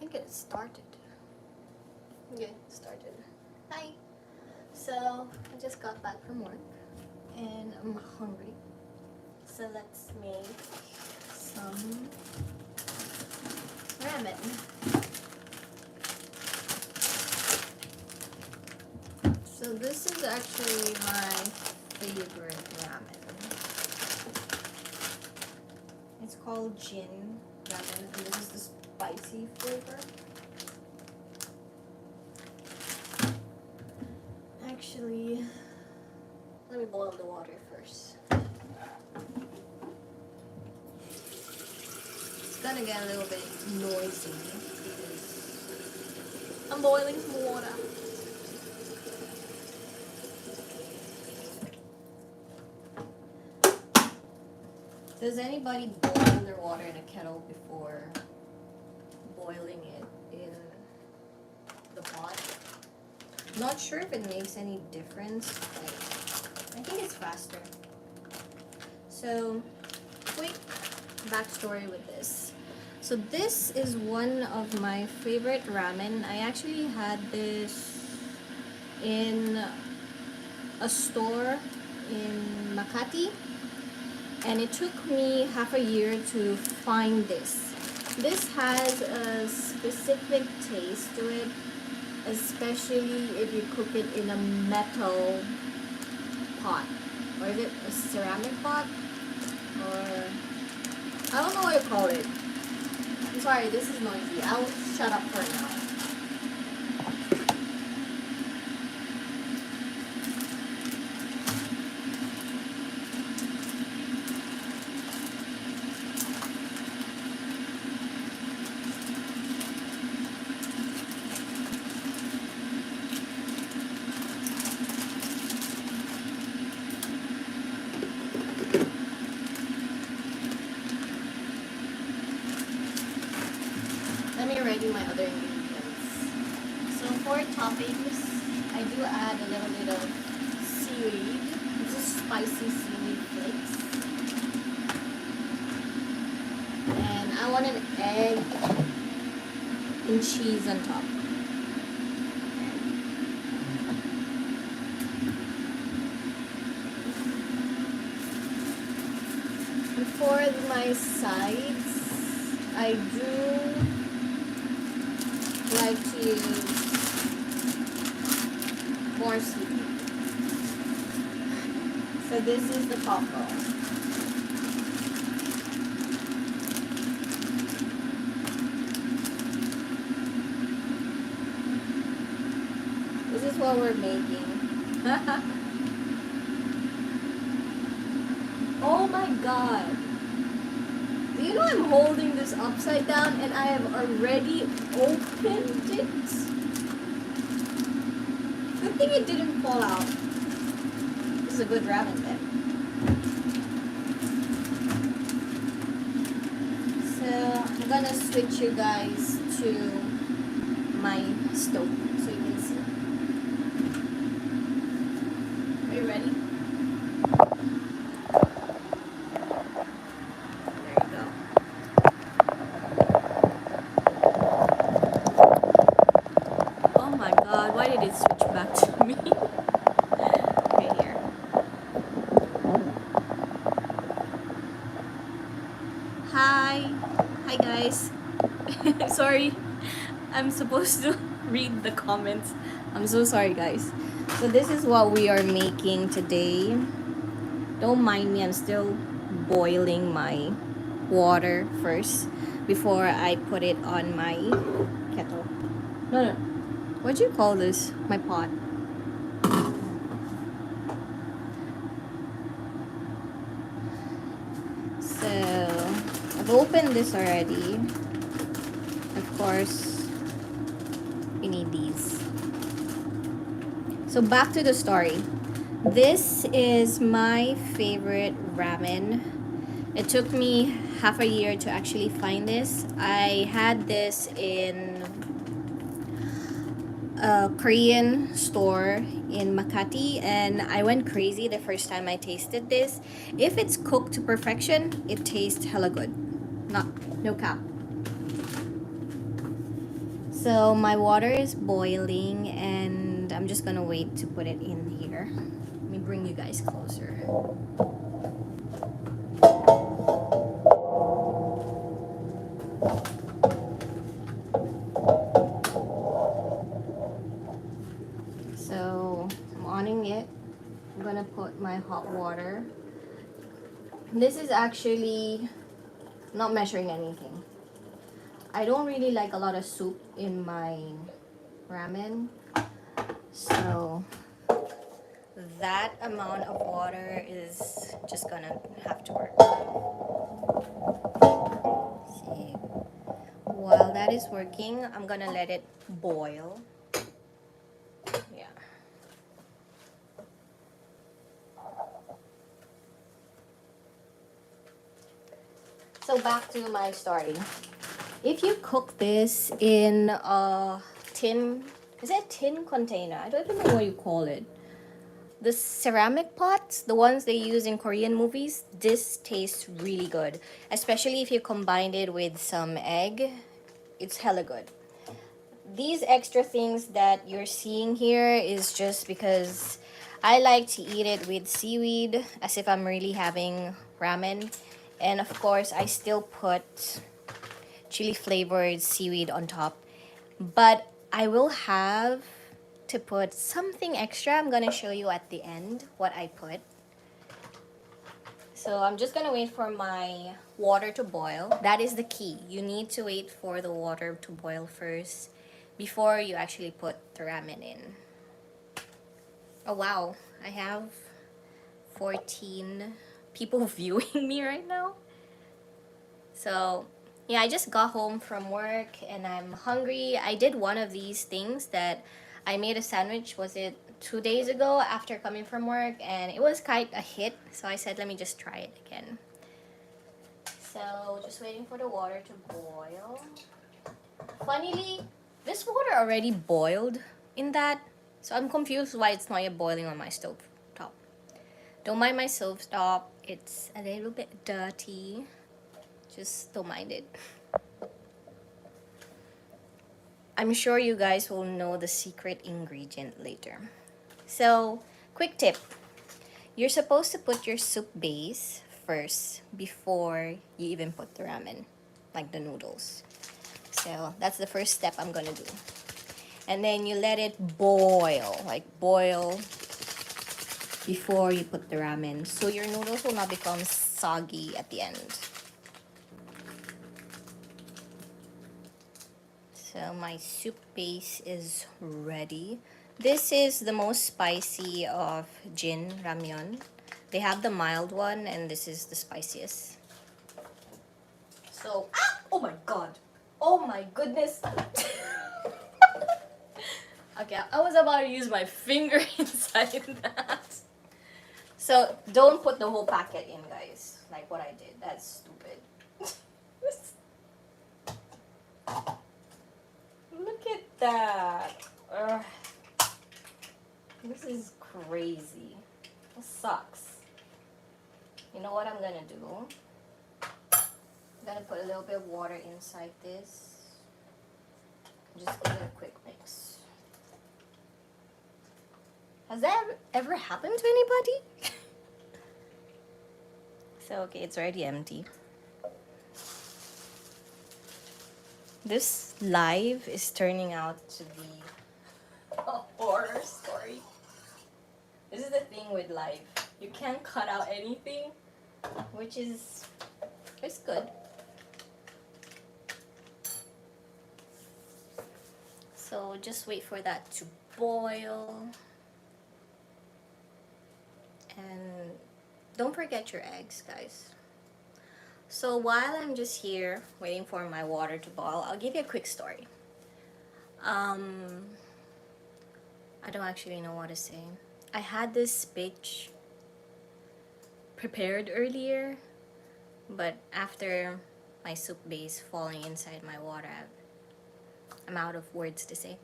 think it started. Yeah, it started. Hi. So, I just got back from work and I'm hungry. So, let's make some ramen. So, this is actually my favorite ramen. It's called Jin ramen, and this is the spicy flavor. Actually, let me boil the water first. It's gonna get a little bit noisy because I'm boiling some water. Does anybody boil their water in a kettle before boiling it in the pot? Not sure if it makes any difference, but I think it's faster. So, quick backstory with this. So this is one of my favorite ramen. I actually had this in a store in Makati, and it took me half a year to find this. This has a specific taste to it, especially if you cook it in a metal pot. Or is it a ceramic pot? Or I don't know what to call it. I'm sorry, this is noisy. I'll shut up for now. Let me ready my other ingredients. So for toppings, I do add a little bit of seaweed. This is spicy seaweed flakes. And I want an egg and cheese on top. And for my sides, I do like to use more seaweed. So this is the taco. This is what we're making. Oh my god. Do you know I'm holding this upside down and I have already opened it? Good thing it didn't fall out. This is a good ramen then. So I'm gonna switch you guys to my stove so you can see. Are you ready? Why did it switch back to me? Okay, here. Hi. Hi, guys. Sorry. I'm supposed to read the comments. I'm so sorry, guys. So this is what we are making today. Don't mind me. I'm still boiling my water first before I put it on my kettle. No. What do you call this? My pot. So, I've opened this already. Of course, we need these. So, back to the story. This is my favorite ramen. It took me half a year to actually find this. I had this in a Korean store in Makati and I went crazy the first time I tasted this. If it's cooked to perfection, it tastes hella good. No cap. So my water is boiling and I'm just gonna wait to put it in here. Let me bring you guys closer. So I'm oning it. I'm gonna put my hot water. This is actually not measuring anything. I don't really like a lot of soup in my ramen. So that amount of water is just gonna have to work. See, while that is working, I'm gonna let it boil. Yeah. So back to my story. If you cook this in a tin, is it a tin container? I don't even know what you call it. The ceramic pots, the ones they use in Korean movies, this tastes really good. Especially if you combine it with some egg, it's hella good. These extra things that you're seeing here is just because I like to eat it with seaweed as if I'm really having ramen. And of course, I still put chili flavored seaweed on top. But I will have to put something extra. I'm gonna show you at the end what I put. So I'm just gonna wait for my water to boil. That is the key. You need to wait for the water to boil first before you actually put the ramen in. Oh wow, I have 14 people viewing me right now. So yeah, I just got home from work and I'm hungry. I did one of these things that I made a sandwich, was it 2 days ago after coming from work, and it was quite a hit. So I said, let me just try it again. So just waiting for the water to boil. Funnily, this water already boiled in that. So I'm confused why it's not yet boiling on my stove top. Don't mind my stove top. It's a little bit dirty. Just don't mind it. I'm sure you guys will know the secret ingredient later. So, quick tip. You're supposed to put your soup base first before you even put the ramen, like the noodles. So, that's the first step I'm gonna do. And then you let it boil, like boil before you put the ramen. So your noodles will not become soggy at the end. So my soup base is ready. This is the most spicy of Jin ramyeon. They have the mild one and this is the spiciest. So, oh my god. Oh my goodness. Okay, I was about to use my finger inside that. So, don't put the whole packet in, guys. Like what I did. That's stupid. Look at that. Ugh. This is crazy. This sucks. You know what I'm gonna do? I'm gonna put a little bit of water inside this. Just give it a quick mix. Has that ever happened to anybody? So, okay, it's already empty. This live is turning out to be a horror story. This is the thing with live. You can't cut out anything, which is, it's good. So just wait for that to boil. And don't forget your eggs, guys. So while I'm just here waiting for my water to boil, I'll give you a quick story. I don't actually know what to say. I had this speech prepared earlier, but after my soup base falling inside my water, I'm out of words to say.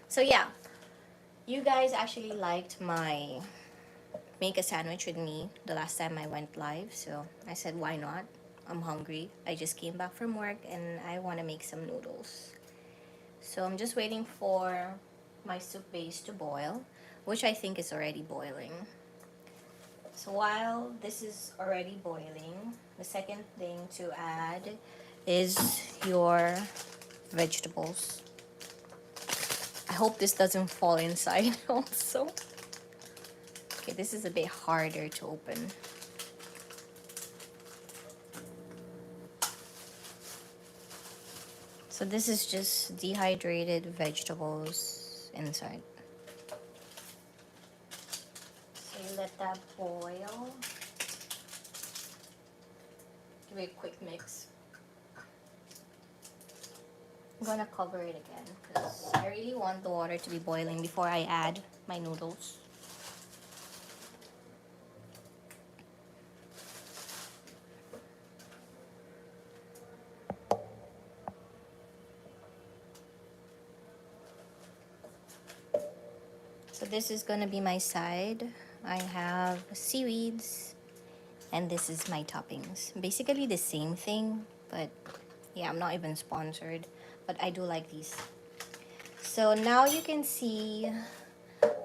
So yeah, you guys actually liked my make a sandwich with me the last time I went live, so I said why not. I'm hungry. I just came back from work and I want to make some noodles. So I'm just waiting for my soup base to boil, which I think is already boiling. So while this is already boiling, the second thing to add is your vegetables. I hope this doesn't fall inside also. Okay, this is a bit harder to open. So this is just dehydrated vegetables inside. So you let that boil. Give it a quick mix. I'm gonna cover it again because I really want the water to be boiling before I add my noodles. So this is gonna be my side. I have seaweeds and this is my toppings. Basically the same thing, but yeah, I'm not even sponsored, but I do like these. So now you can see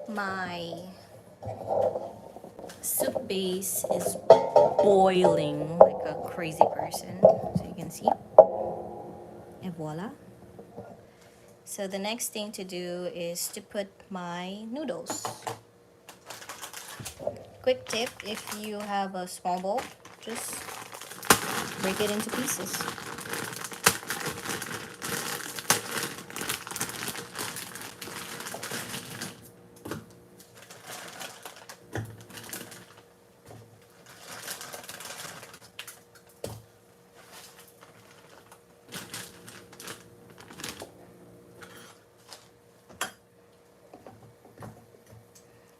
my soup base is boiling like a crazy person. So you can see. And voila. So the next thing to do is to put my noodles. Quick tip, if you have a small bowl, just break it into pieces.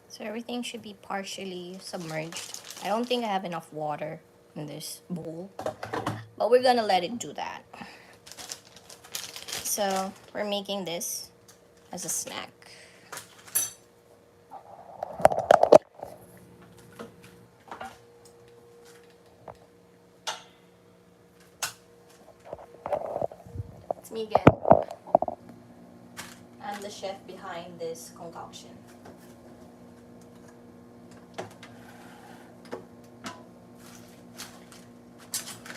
So everything should be partially submerged. I don't think I have enough water in this bowl, but we're gonna let it do that. So we're making this as a snack. It's me again. I'm the chef behind this concoction.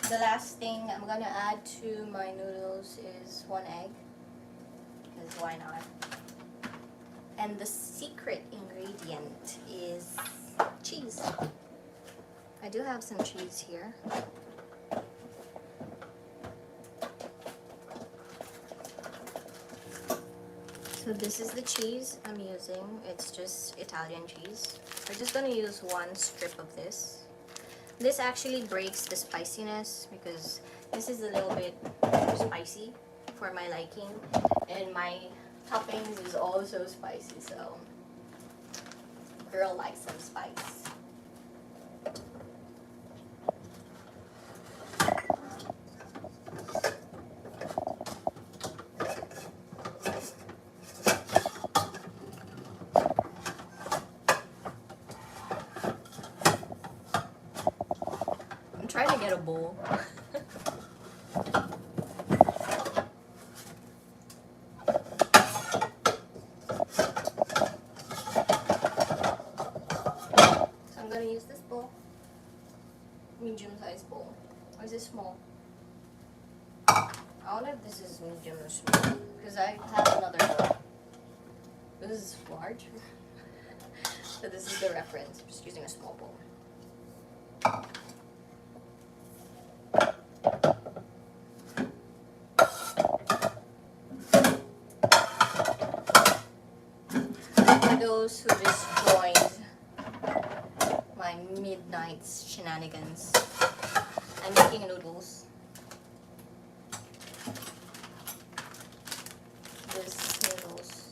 The last thing I'm gonna add to my noodles is 1 egg, because why not? And the secret ingredient is cheese. I do have some cheese here. So this is the cheese I'm using. It's just Italian cheese. We're just gonna use 1 strip of this. This actually breaks the spiciness because this is a little bit spicy for my liking, and my toppings is also spicy, so girl likes some spice. I'm trying to get a bowl. I'm gonna use this bowl, medium-sized bowl. Or is it small? I don't know if this is medium or small because I have another bowl. This is large, so this is the reference. I'm just using a small bowl. For those who just joined my midnight shenanigans, I'm making noodles. This noodles.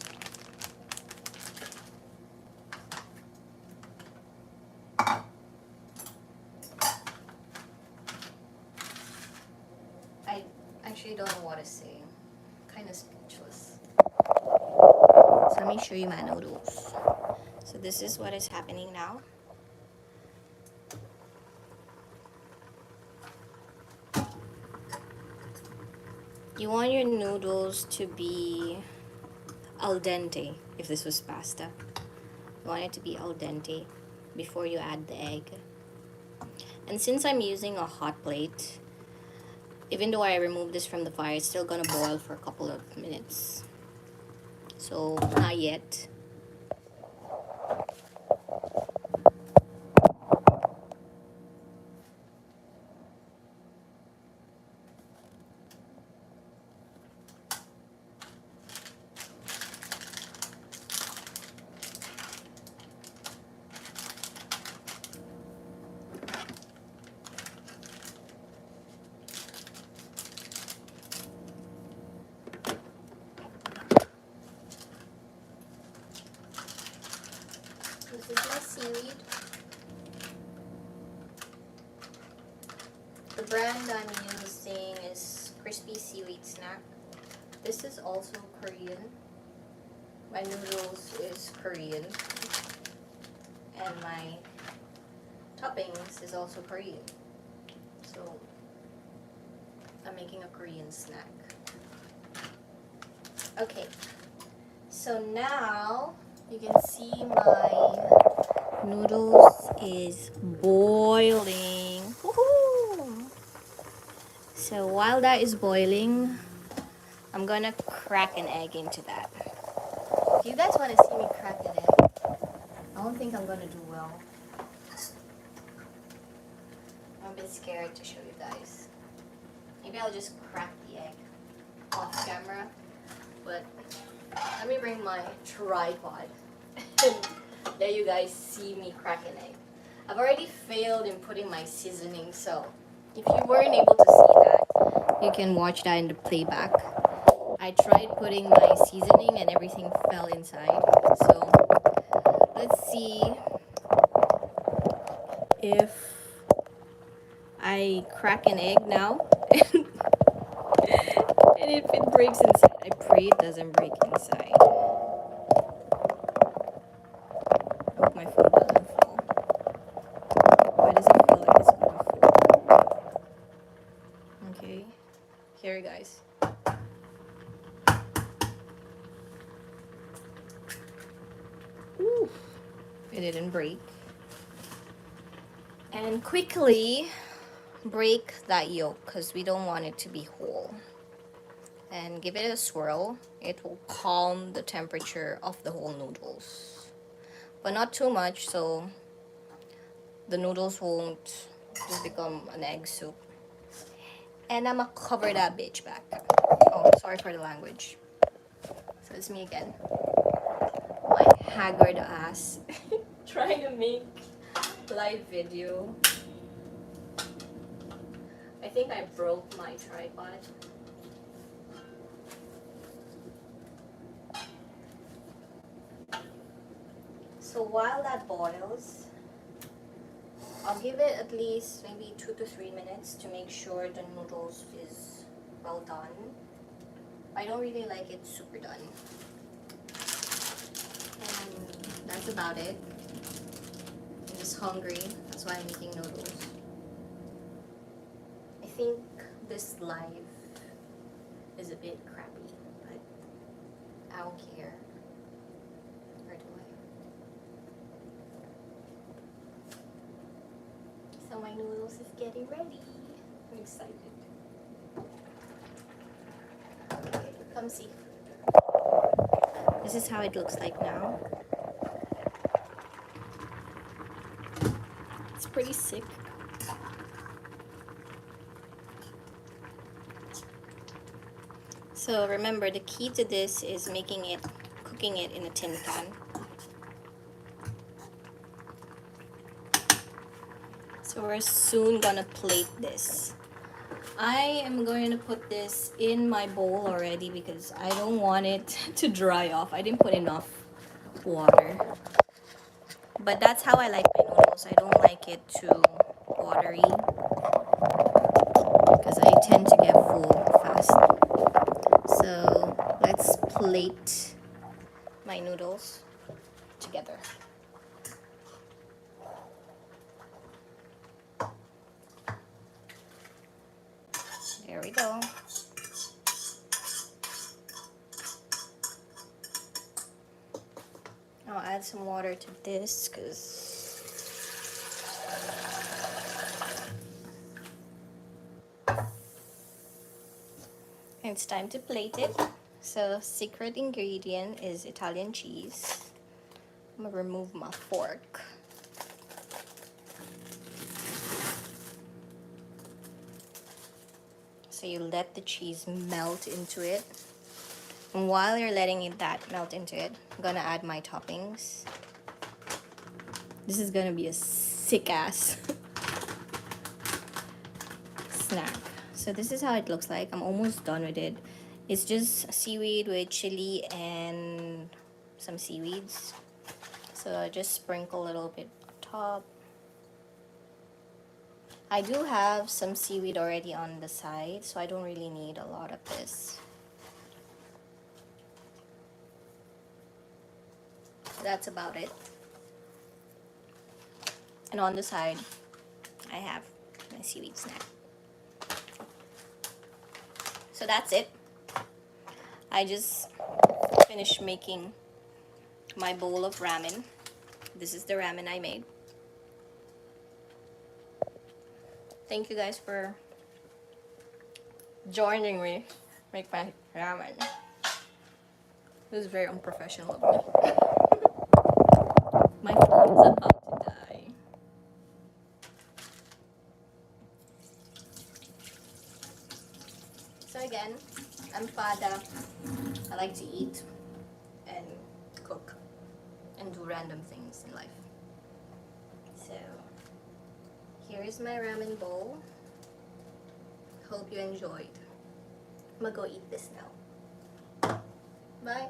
I actually don't know what to say. I'm kind of speechless. So let me show you my noodles. So this is what is happening now. You want your noodles to be al dente if this was pasta. You want it to be al dente before you add the egg. And since I'm using a hot plate, even though I remove this from the fire, it's still gonna boil for a couple of minutes. So, not yet. This is my seaweed. The brand I'm using is Crispy Seaweed Snack. This is also Korean. My noodles is Korean. And my toppings is also Korean. So I'm making a Korean snack. Okay. So now you can see my noodles is boiling. Woohoo! So while that is boiling, I'm gonna crack an egg into that. If you guys want to see me crack an egg, I don't think I'm gonna do well. I'm a bit scared to show you guys. Maybe I'll just crack the egg off camera. But let me bring my tripod. And there you guys see me crack an egg. I've already failed in putting my seasoning, so if you weren't able to see that, you can watch that in the playback. I tried putting my seasoning and everything fell inside. So let's see if I crack an egg now. And if it breaks inside, I pray it doesn't break inside. I hope my food doesn't fall. Why does it feel like it's gonna fall? Okay, here guys. Ooh, it didn't break. And quickly break that yolk because we don't want it to be whole. And give it a swirl. It will calm the temperature of the whole noodles. But not too much so the noodles won't just become an egg soup. And I'ma cover that bitch back. Oh, sorry for the language. So it's me again. My haggard ass. Trying to make live video. I think I broke my tripod. So while that boils, I'll give it at least maybe 2 to 3 minutes to make sure the noodles is well done. I don't really like it super done. And that's about it. I'm just hungry, that's why I'm eating noodles. I think this live is a bit crappy, but I don't care. Or do I? So my noodles is getting ready. I'm excited. Okay, come see. This is how it looks like now. It's pretty sick. So remember, the key to this is cooking it in a tin pan. So we're soon gonna plate this. I am going to put this in my bowl already because I don't want it to dry off. I didn't put enough water. But that's how I like my noodles. I don't like it too watery because I tend to get full fast. So let's plate my noodles together. There we go. add some water to this because it's time to plate it. So secret ingredient is Italian cheese. I'm gonna remove my fork. So you let the cheese melt into it. And while you're letting that melt into it, I'm gonna add my toppings. This is gonna be a sick ass snack. So this is how it looks like. I'm almost done with it. It's just seaweed with chili and some seaweeds. So I just sprinkle a little bit on top. I do have some seaweed already on the side, so I don't really need a lot of this. That's about it. And on the side, I have my seaweed snack. So that's it. I just finished making my bowl of ramen. This is the ramen I made. Thank you guys for joining me make my ramen. This is very unprofessional of me. My phone is about to die. So again, I'm fadaph. I like to eat and cook and do random things in life. So here is my ramen bowl. Hope you enjoyed. I'm gonna go eat this now. Bye.